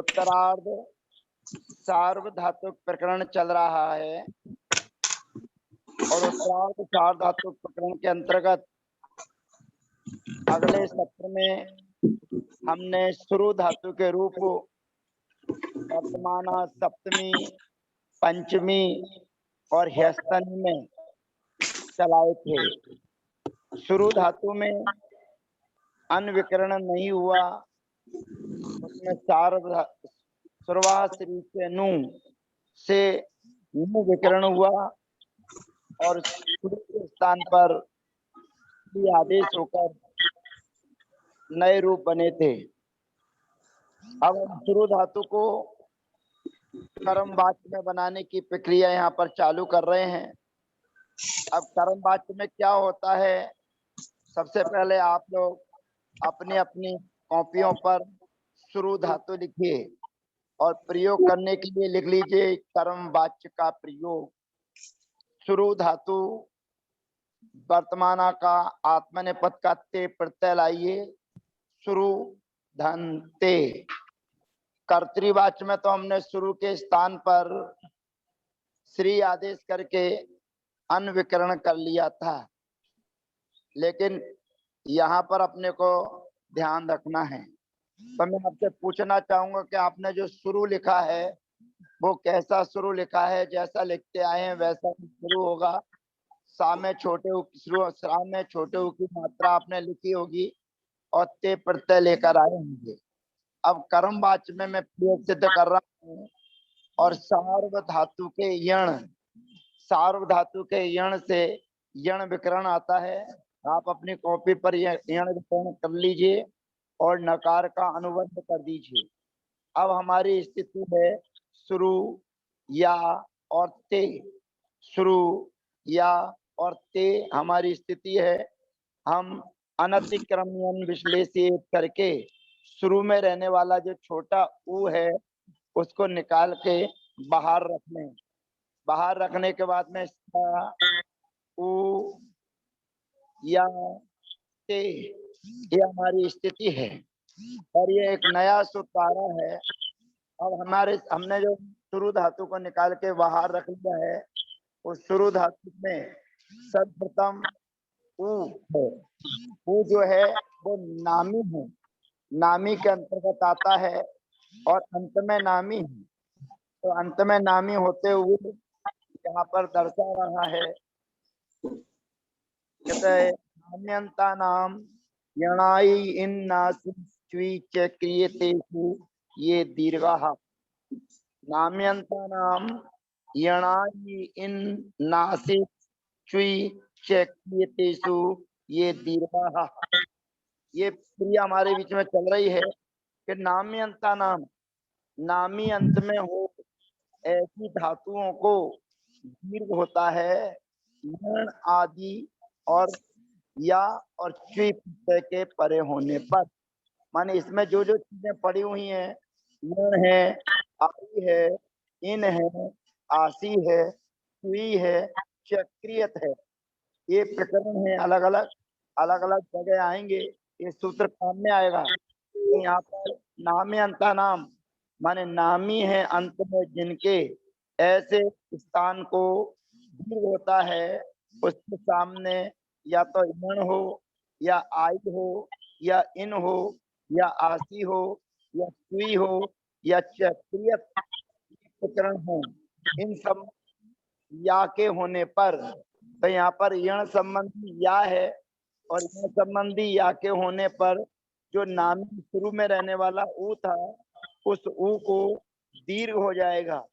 उत्तरार्ध सार्वधातुक प्रकरण चल रहा है और उत्तरार्ध सार्वधातुक प्रकरण के अंतर्गत अगले सत्र में हमने शुरु धातु के रूप वर्तमान सप्तमी, पंचमी और ह्यस्तनी में चलाए थे। शुरु धातु में अनविकरण नहीं हुआ, उसमें शुरुआत श्री से नु से नु विकरण हुआ और शुरू के स्थान पर आदेश होकर नए रूप बने थे। अब हम शुरु धातु को कर्मवाच्य में बनाने की प्रक्रिया यहाँ पर चालू कर रहे हैं। अब कर्मवाच्य में क्या होता है, सबसे पहले आप लोग अपनी अपनी कॉपियों पर शुरु धातु लिखिए और प्रयोग करने के लिए लिख लीजिए कर्मवाच्य का प्रयोग। शुरु धातु वर्तमान का आत्मनेपद का ते प्रत्यय लाइए, शुरु धनते। कर्तृवाच्य में तो हमने शुरू के स्थान पर श्री आदेश करके अनविकरण कर लिया था, लेकिन यहाँ पर अपने को ध्यान रखना है। तो मैं आपसे पूछना चाहूंगा कि आपने जो शुरू लिखा है वो कैसा शुरू लिखा है? जैसा लिखते आए हैं वैसा शुरू होगा। सा में छोटे उ की मात्रा आपने लिखी होगी और ते प्रत्यय लेकर आए होंगे। अब कर्मवाच्य में मैं प्रयोग सिद्ध कर रहा हूँ और सार्वधातु के यण से यण विकरण आता है। आप अपनी कॉपी पर यण विकरण कर लीजिए और नकार का अनुबंध कर दीजिए। अब हमारी स्थिति है शुरू या और ते। शुरू या और ते हमारी स्थिति है। हम अनतिक्रम्यन विश्लेषित करके शुरू में रहने वाला जो छोटा ऊ है उसको निकाल के बाहर रखने के बाद में इसका ऊ या ते, ये हमारी स्थिति है और ये एक नया सूत्र है। अब हमने जो शुरू धातु को निकाल के बाहर रख लिया है, उस शुरू धातु में सर्वप्रथम ऊ है। ऊ जो है वो नामी है, नामी के अंतर्गत आता है और अंत में नामी है। तो अंत में नामी होते हुए यहाँ पर दर्शा रहा है, कहते नाम्यंता नाम यणाई इन नासी क्रियतेषु ये दीर्घः। नाम्यंता नाम यणाई इन नासी क्रियतेषु ये दीर्घः। ये क्रिया हमारे बीच में चल रही है कि नाम्यंता नाम, नामी अंत में हो ऐसी धातुओं को दीर्घ होता है यण आदि और या और च्वी प्रत्यय के परे होने पर। माने इसमें जो जो चीजें पड़ी हुई हैं, यण है, आई है, इन है, आसी है, च्वी है, चक्रियत है, ये प्रकरण है। अलग अलग जगह आएंगे, ये सूत्र काम में आएगा। तो यहाँ पर नामी अंता नाम माने नामी है अंत में जिनके ऐसे स्थान को दीर्घ होता है, उसके सामने या तो यण हो या आई हो या इन हो या आसी हो या स्वी हो या चक्रियत प्रकरण हो, इन सब या के होने पर, तो यहाँ पर यण संबंधी या है और यण संबंधी या के होने पर जो नामी शुरू में रहने वाला ऊ था, उस ऊ को दीर्घ हो जाएगा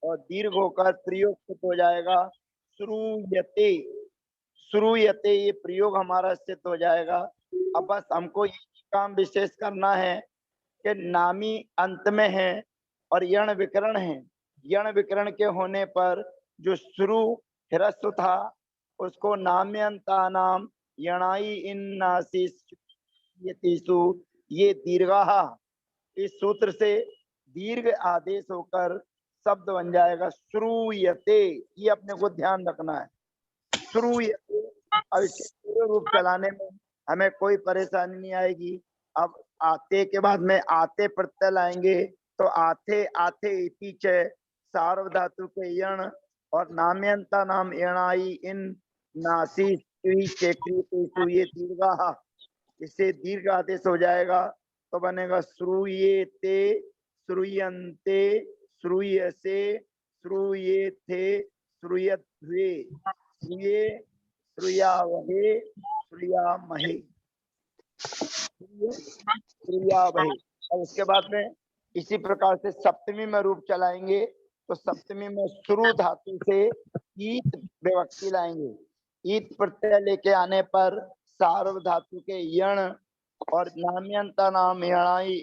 और दीर्घ होकर प्रयोग हो जाएगा श्रूयते। श्रूयते ये प्रयोग हमारा सिद्ध हो जाएगा। अब बस हमको ये काम विशेष करना है कि नामी अंत में है और यण विकरण है। यण विकरण के होने पर जो शुरू ह्रस्व था उसको नाम्यंता नाम यणाई इन नासिसु ये दीर्घः, इस सूत्र से दीर्घ आदेश होकर शब्द बन जाएगा श्रूयते। ये अपने को ध्यान रखना है, श्रूयते। अब इसके पूरे रूप चलाने में हमें कोई परेशानी नहीं आएगी। अब आते के बाद में आते प्रत्यय लाएंगे तो आथे आथे इति च सार्वधातु के यण और नाम्यंता नाम यणाई इन नासी चेक्रियतेषु ये दीर्घा, इससे दीर्घ आदेश हो जाएगा तो बनेगा श्रूयेते श्रूयन्ते श्रूयसे श्रूयेथे श्रूयध्वे श्रूये श्रूयावहे श्रूयामहे श्रूयावहे। और उसके बाद में इसी प्रकार से सप्तमी में रूप चलाएंगे तो सप्तमी में श्रु धातु से ईत विभक्ति लाएंगे। ईत प्रत्यय लेके आने पर सार्व धातु के यण और नाम्यंता नाम यणाई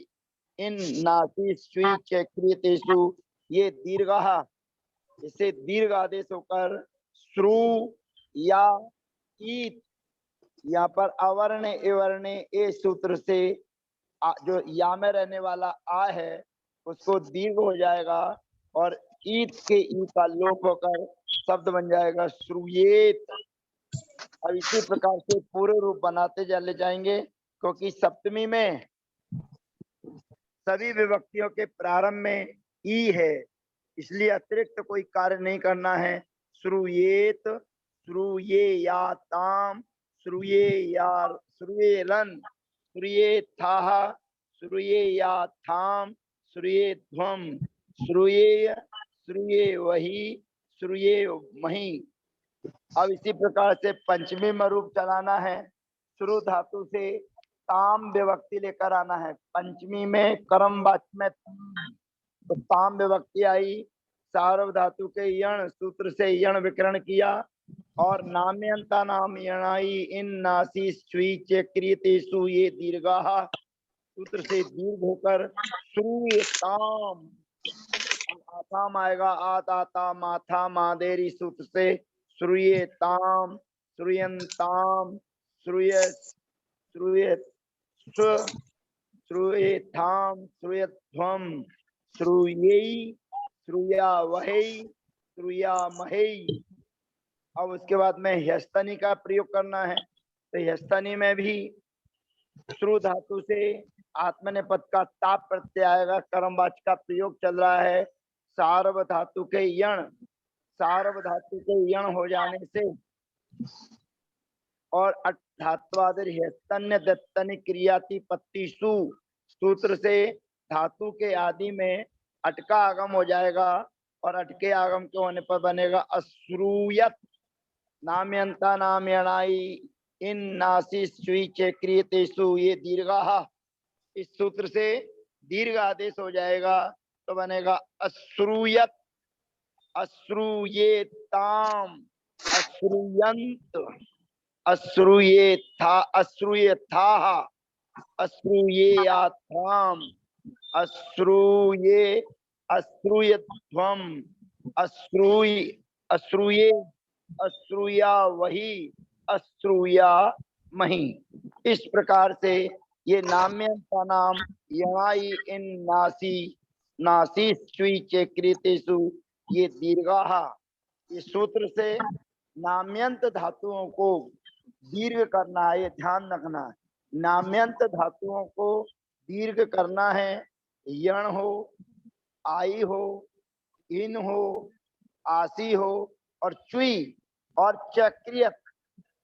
इन नासी स्वी चक्रियतेषु ये दीर्घा, इसे दीर्घ आदेश होकर श्रु या ईत, यहाँ पर अवर्ण एवर्ण ए सूत्र से जो या में रहने वाला आ है उसको दीर्घ हो जाएगा और ईत के ई का लोप होकर शब्द बन जाएगा श्रूयेत। अब इसी प्रकार से पूरे रूप बनाते चले जाएंगे क्योंकि सप्तमी में सभी विभक्तियों के प्रारंभ में ई है, इसलिए अतिरिक्त कोई कार्य नहीं करना है। श्रूयेत श्रूयेयाताम श्रूयेयार श्रूयेरन श्रूयेथाः श्रूयेयाथाम श्रूयेध्वम श्रूये श्रूयेवहि श्रूयेमहि। अब इसी प्रकार से पंचमी में रूप चलाना है। श्रु धातु से ताम विभक्ति लेकर आना है। पंचमी में कर्म वाच्य में तो ताम विभक्ति आई, सार्व धातु के यण सूत्र से यण विकरण किया और नाम्यंता नाम यणाई इन नासी स्वी चक्रियतेषु ये दीर्घा, सूत्र से दीर्घ होकर श्रूयताम आताम आएगा, आता माथा मादेरी सूत्र से श्रूयताम श्रूयंताम श्रूय श्रूय श्रूयेथाम श्रूयध्वम श्रूयै श्रूयावहै श्रूयामहै। अब उसके बाद में ह्यस्तनी का प्रयोग करना है तो ह्यस्तनी में भी श्रु धातु से आत्मनेपद का ताप प्रत्यय आएगा। कर्मवाच्य का प्रयोग चल रहा है। सार्व धातु के यण, सार्व धातु के यण हो जाने से और धात्वादिर ह्यस्तन्य दत्तनि क्रियाति पत्तिषु सूत्र से धातु के आदि में अटका आगम हो जाएगा और अटके आगम के होने पर बनेगा अश्रूयत। नाम्यंता नाम यणाई इन नासी स्वी चक्रियतेषु ये दीर्घा, इस सूत्र से दीर्घ आदेश हो जाएगा तो बनेगा अश्रूयत अश्रूयेताम अश्रूयंत अश्रूयेथा अश्रूयथाः अश्रूयेयाथाम अश्रूये अश्रूयध्वम अश्रूय अश्रूये अश्रूयावहि अश्रूयामहि। इस प्रकार से ये नाम्यंता नाम यणाई इन नासी नासी स्वी चक्रियतेषु ये दीर्घा, इस सूत्र से नाम्यंत धातुओं को दीर्घ करना है, ये ध्यान रखना। नाम्यंत धातुओं को दीर्घ करना है। यण हो, आई हो, इन हो, आसी हो और चुई और चक्रियत,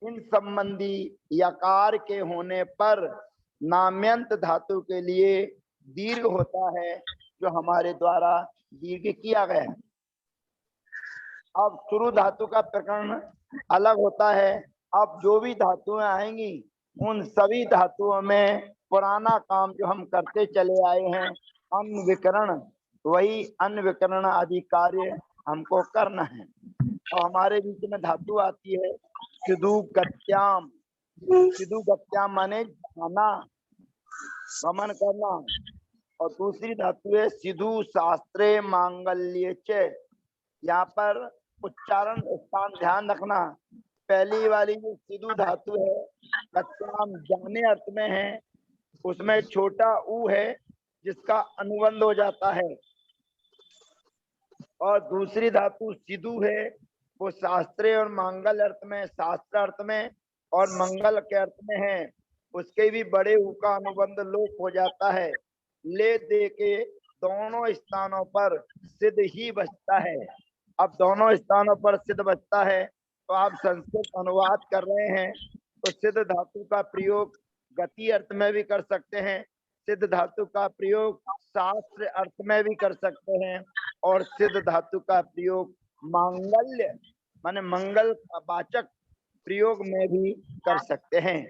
इन संबंधी यकार के होने पर नाम्यंत धातु के लिए दीर्घ होता है जो हमारे द्वारा दीर्घ किया गया है। अब श्रु धातु का प्रकरण अलग होता है। अब जो भी धातुएं आएंगी उन सभी धातुओं में पुराना काम जो हम करते चले आए हैं अन्न विकरण, वही अन्न विकरण आदि कार्य हमको करना है। और हमारे बीच में धातु आती है सिधु गत्याम। सिधु गत्याम माने जाना, गमन करना। और दूसरी धातु है सिधु शास्त्रे मांगल्य च। यहाँ पर उच्चारण स्थान ध्यान रखना। पहली वाली जो सिधु धातु है गत्याम जाने अर्थ में है, उसमें छोटा ऊ है जिसका अनुबंध हो जाता है। और दूसरी धातु सिधु है, वो शास्त्रे और मंगल अर्थ में, शास्त्र अर्थ में और मंगल के अर्थ में है। उसके भी बड़े ऊ का अनुबंध लोप हो जाता है। ले दे के दोनों स्थानों पर सिद्ध ही बचता है। अब दोनों स्थानों पर सिद्ध बचता है तो आप संस्कृत अनुवाद कर रहे हैं तो सिद्ध धातु का प्रयोग गति अर्थ में भी कर सकते हैं, सिद्ध धातु का प्रयोग शास्त्र अर्थ में भी कर सकते हैं और सिद्ध धातु का प्रयोग मांगल्य माने मंगल वाचक प्रयोग में भी कर सकते हैं।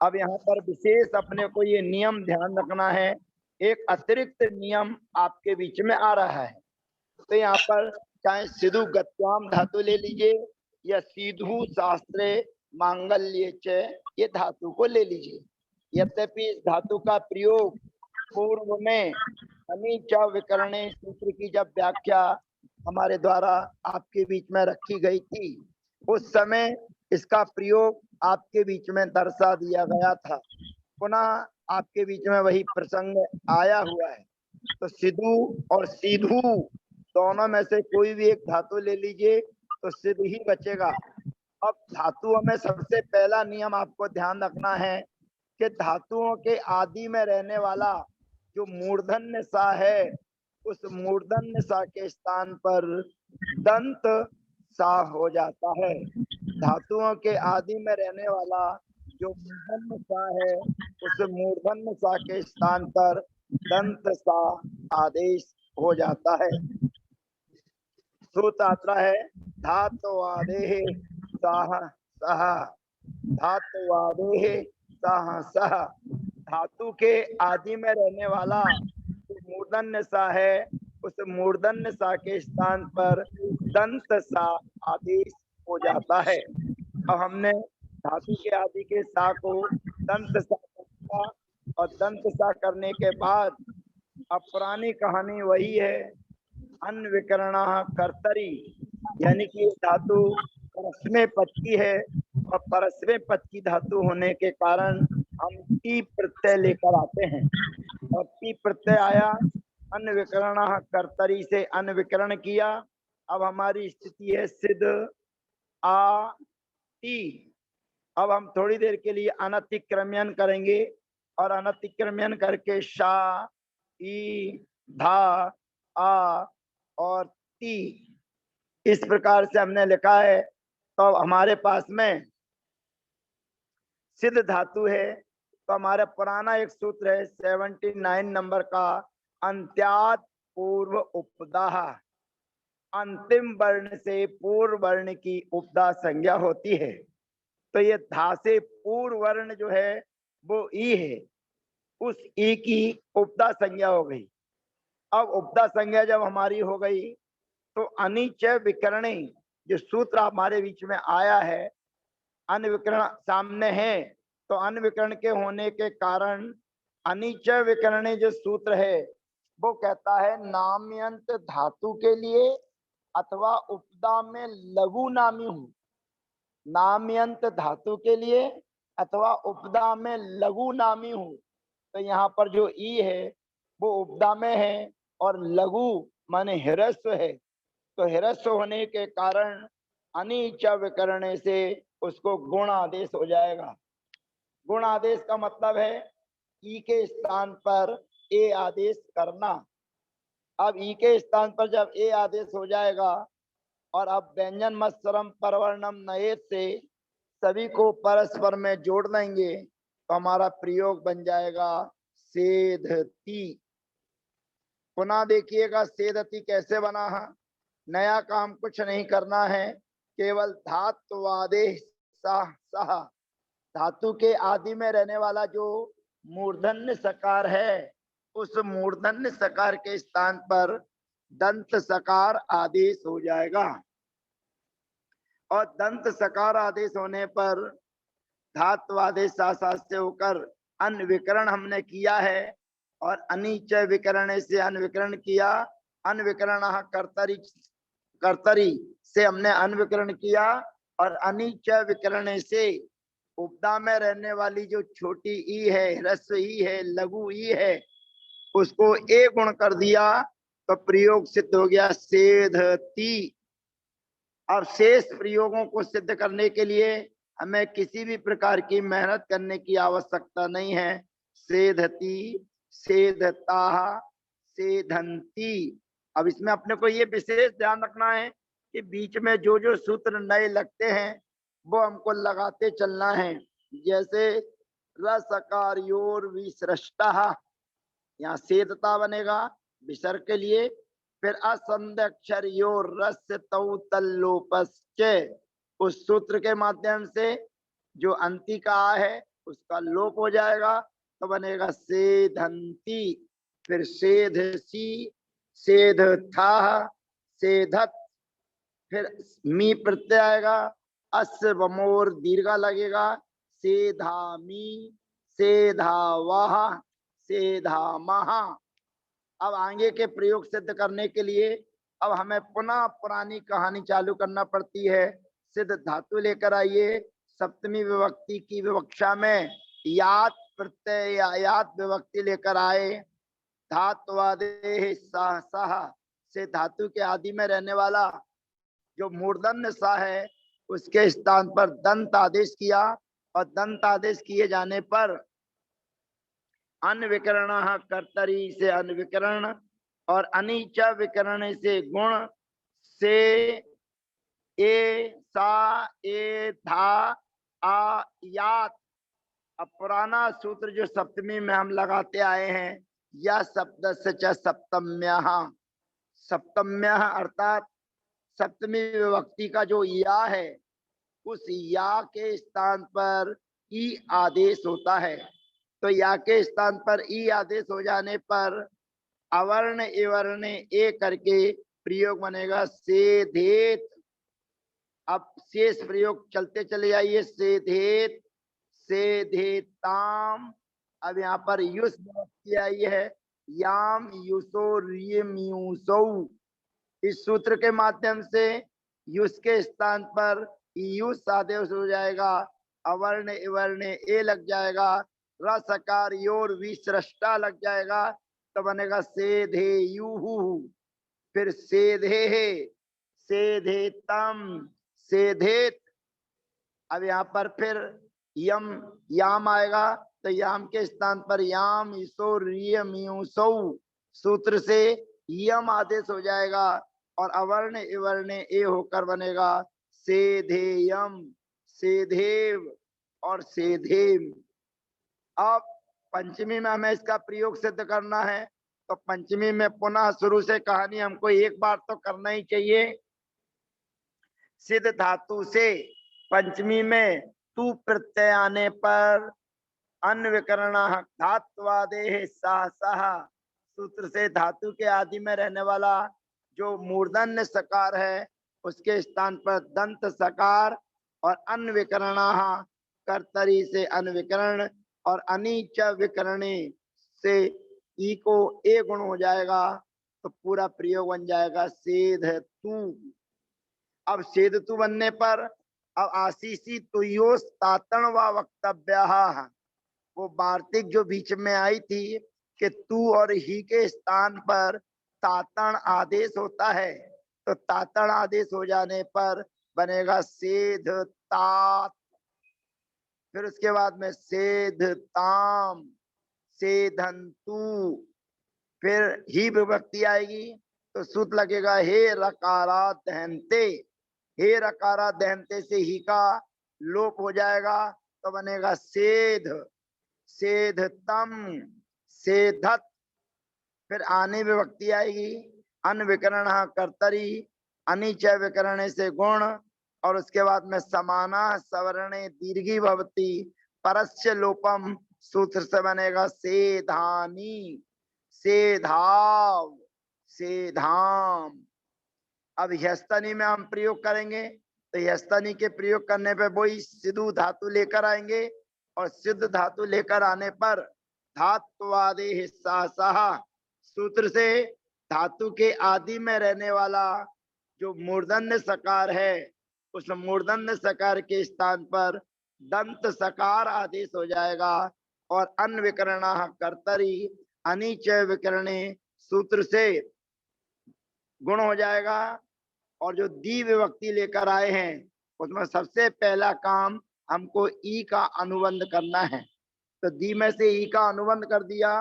अब यहाँ पर विशेष अपने को ये नियम ध्यान रखना है, एक अतिरिक्त नियम आपके बीच में आ रहा है। तो यहाँ पर चाहे सिधु गत्याम धातु ले लीजिए या सीधु शास्त्रे मांगल्य च ये धातु को ले लीजिए। यद्यपि इस धातु का प्रयोग पूर्व में अनीच विकरणे सूत्र की जब व्याख्या हमारे द्वारा आपके बीच में रखी गई थी उस समय इसका प्रयोग आपके बीच में दर्शा दिया गया था, पुनः आपके बीच में वही प्रसंग आया हुआ है। तो सिधु और सीधु दोनों में से कोई भी एक धातु ले लीजिए तो सिद्ध ही बचेगा। अब धातुओं में सबसे पहला नियम आपको ध्यान रखना है कि धातुओं के आदि में रहने वाला जो मूर्धन्य सा है उस मूर्धन्य सा के स्थान पर दंत सा हो जाता है। धातुओं के आदि में रहने वाला जो मूर्धन्य सा है उस मूर्धन्य सा के स्थान पर दंत सा आदेश हो जाता है। सूत्र आता है धातुवादेः सह सह, धातुवादेः सह सह। धातु के आदि में रहने वाला जो मूर्धन्य सा है उस मूर्धन्य सा के स्थान पर दंत सा आदेश हो जाता है। अब हमने धातु के आदि के सा को दंत सा किया और दंत सा करने के बाद अब पुरानी कहानी वही है, अनविकरण कर्तरी, यानी कि धातु परस्मै पद की है और परस्मै पद की धातु होने के कारण हम टी प्रत्यय लेकर आते हैं और टी प्रत्यय आया, अनविकरण कर्तरी से अनविकरण किया। अब हमारी स्थिति है सिद्ध आ टी। अब हम थोड़ी देर के लिए अनतिक्रम्यन करेंगे और अनतिक्रम्यन करके शा ई धा आ और टी इस प्रकार से हमने लिखा है। तो हमारे पास में सिद्ध धातु है तो हमारा पुराना एक सूत्र है 79 नंबर का, अंत्यात् पूर्व उपदाह, अंतिम वर्ण से पूर्व वर्ण की उपदा संज्ञा होती है। तो ये धा से पूर्व वर्ण जो है वो ई है, उस ई की उपदा संज्ञा हो गई। अब उपदा संज्ञा जब हमारी हो गई तो अनिच विकरणे जो सूत्र हमारे बीच में आया है, अनविकरण सामने है तो अनविकरण के होने के कारण अनिच विकरणे जो सूत्र है वो कहता है नाम्यंत धातु के लिए अथवा उपदा में लघु नामी हूं, नाम्यंत धातु के लिए अथवा उपदा में लघु नामी हूं। तो यहाँ पर जो ई है वो उपदा में है और लघु माने हिरस्व है, तो हिरस्व होने के कारण अनीच विकरणे से उसको गुण आदेश हो जाएगा। गुण आदेश का मतलब है ई के स्थान पर ए आदेश करना। अब ई के स्थान पर जब ए आदेश हो जाएगा और अब व्यंजन मत्सरम परवर्णम नयेत से सभी को परस्पर में जोड़ देंगे तो हमारा प्रयोग बन जाएगा सेधती। पुनः देखिएगा सेधती कैसे बना है, नया काम कुछ नहीं करना है, केवल धातुवादेः सह सह, धातु के आदि में रहने वाला जो मूर्धन्य सकार है उस मूर्धन्य सकार के स्थान पर दंत सकार आदेश हो जाएगा और दंत सकार आदेश होने पर धात्वादेश साथ से होकर अनविकरण हमने किया है और अनीच विकरण से अनविकरण किया। अनविकरण कर्तरी कर्तरी से हमने अनविकरण किया और अनीच विकरण से उपदा में रहने वाली जो छोटी ई है, ह्रस्व ई है, लघु ई है, उसको ए गुण कर दिया तो प्रयोग सिद्ध हो गया सेधती। अब शेष प्रयोगों को सिद्ध करने के लिए हमें किसी भी प्रकार की मेहनत करने की आवश्यकता नहीं है। सेधती, सेधता, सेधंती। अब इसमें अपने को ये विशेष ध्यान रखना है कि बीच में जो जो सूत्र नए लगते हैं वो हमको लगाते चलना है। जैसे रसकार योर विसृष्टा, यहाँ सेधता बनेगा विसर्ग के लिए। फिर असंध अक्षर योर रस तौ तल्लोपश्च, उस सूत्र के माध्यम से जो अंति का आ है उसका लोप हो जाएगा तो बनेगा सेधंती। फिर सेधसी, सेध था, सेधत, फिर मी प्रत्यय आएगा, अस्य वमोर दीर्घा लगेगा, सेधामी, सेधावाह, सेधामहा। अब आगे के प्रयोग सिद्ध करने के लिए अब हमें पुनः पुरानी कहानी चालू करना पड़ती है। सिद्ध धातु लेकर आइए। सप्तमी विभक्ति की विवक्षा में यात प्रत्यय या यात विभक्ति लेकर आए। धात्वादे सह सह से धातु के आदि में रहने वाला जो मूर्धन्य सा है उसके स्थान पर दंत आदेश किया, और दंत आदेश किए जाने पर अनविकरण कर्तरी से अनविकरण और अनीच विकरण से गुण से ए सा ए था आ यात। अब पुराना सूत्र जो सप्तमी में हम लगाते आए हैं, या शब्द से च सप्तम्य, सप्तम्य अर्थात सप्तमी विभक्ति का जो या है उस या के स्थान पर ई आदेश होता है। तो या के स्थान पर ई आदेश हो जाने पर अवर्ण इवर्ण ए करके प्रयोग बनेगा सेधेत। अब शेष प्रयोग चलते चले जाइए। सेधेत, सेधेताम। अब यहाँ पर युस विभक्ति आई है, याम युसो रियम्यूसौ। इस सूत्र के माध्यम से युस के स्थान पर युस आदेश हो जाएगा, अवर्ण इवर्ण ए लग जाएगा, रसकार योर विसृष्टा लग जाएगा तो बनेगा सेधे युहु। फिर सेधे, सेधेतम, सेधेत। अब यहाँ पर फिर यम याम आएगा तो याम के स्थान पर याम इसो रियम्यूसौ सूत्र से यम आदेश हो जाएगा, और अवर्ण इवर्ण ए होकर बनेगा सेधेयम, सेधेव और सेधेम। अब पंचमी में हमें इसका प्रयोग सिद्ध करना है, तो पंचमी में पुनः शुरू से कहानी हमको एक बार तो करना ही चाहिए। सिद्ध धातु से पंचमी में तू प्रत्यय आने पर अनविकरण धात्वादे सह सह सूत्र से धातु के आदि में रहने वाला जो मूर्धन्य सकार है उसके स्थान पर दंत सकार, और अनविकरण कर्तरी से अनविकरण और अनीच विकरणे से ई को ए गुण हो जाएगा तो पूरा प्रयोग बन जाएगा सेधतु। अब सेधतु बनने पर अब आशीषी तुयोस तातण व वक्तव्य, वो वार्तिक जो बीच में आई थी कि तू और ही के स्थान पर तातण आदेश होता है, तो तातण आदेश हो जाने पर बनेगा सेध तात। फिर उसके बाद में सेध ताम, सेधंतु। फिर ही विभक्ति आएगी तो सूत्र लगेगा हे रकारा दहनते। हे रकारा दहनते से ही का लोप हो जाएगा तो बनेगा सेध, सेधतम, सेधत। फिर आने विभक्ति आएगी अनविकरण कर्तरी, अनिच विकरण से गुण, और उसके बाद में समाना सवर्णे दीर्घी भवती परस्य लोपम सूत्र से बनेगा सेधानी, सेधाव, सेधाम। अब यस्तनी में हम प्रयोग करेंगे तो यस्तनी के प्रयोग करने पे वही सिद्धू धातु लेकर आएंगे, और सिद्ध धातु लेकर आने पर धात्वादे हिस्सा सहा सूत्र से धातु के आदि में रहने वाला जो मूर्धन्य सकार है उस मूर्धन्य सकार के स्थान पर दंत सकार आदेश हो जाएगा, और अनविकरण कर्तरी अनिच विकरणे सूत्र से गुण हो जाएगा। और जो दी विभक्ति लेकर आए हैं उसमें सबसे पहला काम हमको ई का अनुबंध करना है, तो दी में से ई का अनुबंध कर दिया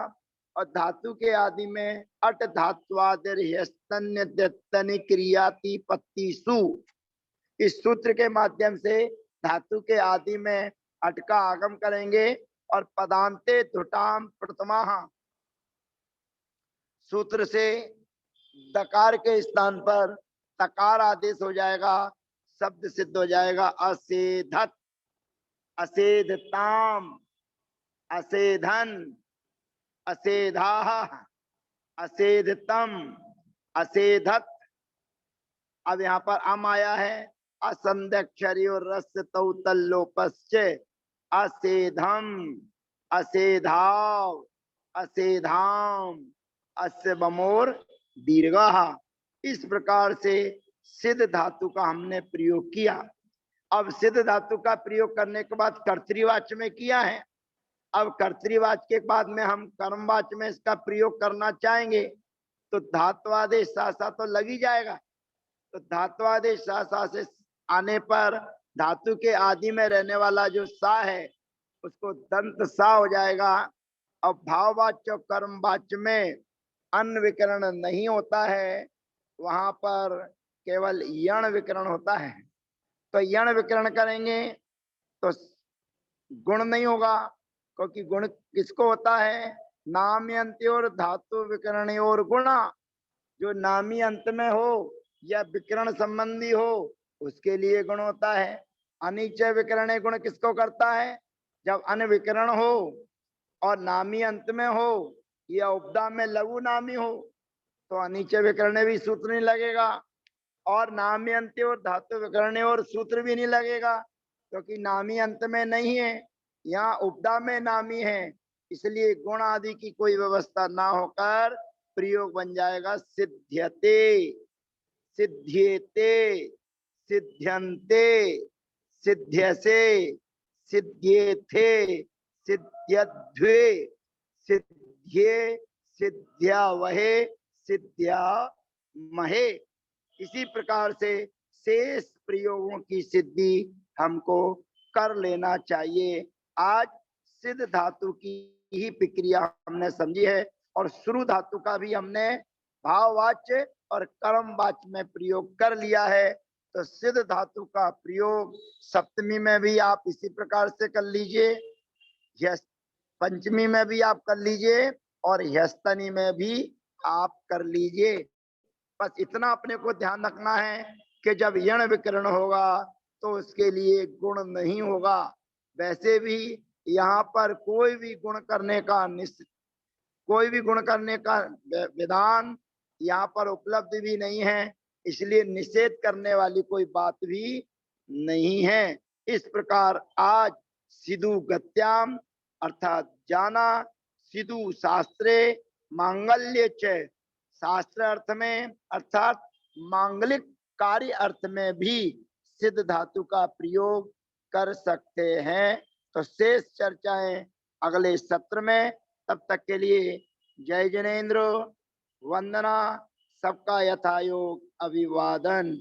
और धातु के आदि में अट धात्वादिर्यस्तन्य क्रियाति पत्तिसु। इस सूत्र के माध्यम से धातु के आदि में अट का आगम करेंगे और पदांते धुटाम प्रथमा सूत्र से दकार के स्थान पर तकार आदेश हो जाएगा, शब्द सिद्ध हो जाएगा असेधत, असेधताम, असेधन, असेधा, असेधतम, असेधत। अब यहाँ पर अम आया है, असंध्यक्षरी और रस तौ तल्लोपश्च, असेधम, असेधाव, असेधाम, अस्य बमोर दीर्घः। इस प्रकार से सिद्ध धातु का हमने प्रयोग किया। अब सिद्ध धातु का प्रयोग करने के बाद कर्तृवाच्य में किया है। अब कर्तृवाच्य के बाद में हम कर्मवाच्य में इसका प्रयोग करना चाहेंगे तो धात्वादेश सा सा तो लग ही जाएगा। तो धात्वादेश सा सा से आने पर धातु के आदि में रहने वाला जो सा है उसको दंत सा हो जाएगा। अब भाववाच्य और कर्मवाच्य में अन्न विकरण नहीं होता है, वहां पर केवल यण विकरण होता है। तो यण विकरण करेंगे तो गुण नहीं होगा, क्योंकि गुण किसको होता है, नाम्यंत और धातु विकरण और गुणा। जो नामी अंत में हो या विकरण संबंधी हो उसके लिए गुण होता है। अनिचय विकरण गुण किसको करता है, जब अनविकरण हो और नामी अंत में हो या उपदा में लघु नामी हो तो अनिचय विकरण भी सूत्र नहीं लगेगा, और नामी अंत्य और धातु विकरण और सूत्र भी नहीं लगेगा, क्योंकि नामी अंत में नहीं है, यहाँ उपदा में नामी है। इसलिए गुण आदि की कोई व्यवस्था ना होकर प्रयोग बन जाएगा सिद्ध्यते, सिद्ध्येते, सिद्ध्यन्ते, सिद्ध्यसे, सिद्ध्येथे, सिद्ध्यध्वे, सिद्ध्ये, सिद्ध्यावहे, सिद्ध्यामहे। इसी प्रकार से शेष प्रयोगों की सिद्धि हमको कर लेना चाहिए। आज सिद्ध धातु की ही प्रक्रिया हमने समझी है और शुरू धातु का भी हमने भाववाच्य और कर्मवाच्य में प्रयोग कर लिया है। तो सिद्ध धातु का प्रयोग सप्तमी में भी आप इसी प्रकार से कर लीजिए, पंचमी में भी आप कर लीजिए और ह्यस्तनी में भी आप कर लीजिए। बस इतना अपने को ध्यान रखना है कि जब यण विकरण होगा तो उसके लिए गुण नहीं होगा। वैसे भी यहाँ पर कोई भी गुण करने का विधान यहाँ पर उपलब्ध भी नहीं है, इसलिए निषेध करने वाली कोई बात भी नहीं है। इस प्रकार आज सिदु गत्याम अर्थात जाना, सिदु शास्त्रे मांगल्य च, शास्त्र अर्थ में अर्थात मांगलिक कार्य अर्थ में भी सिद्ध धातु का प्रयोग कर सकते हैं। तो शेष चर्चाएं अगले सत्र में। तब तक के लिए जय जिनेन्द्र, वंदना, सबका यथायोग अभिवादन।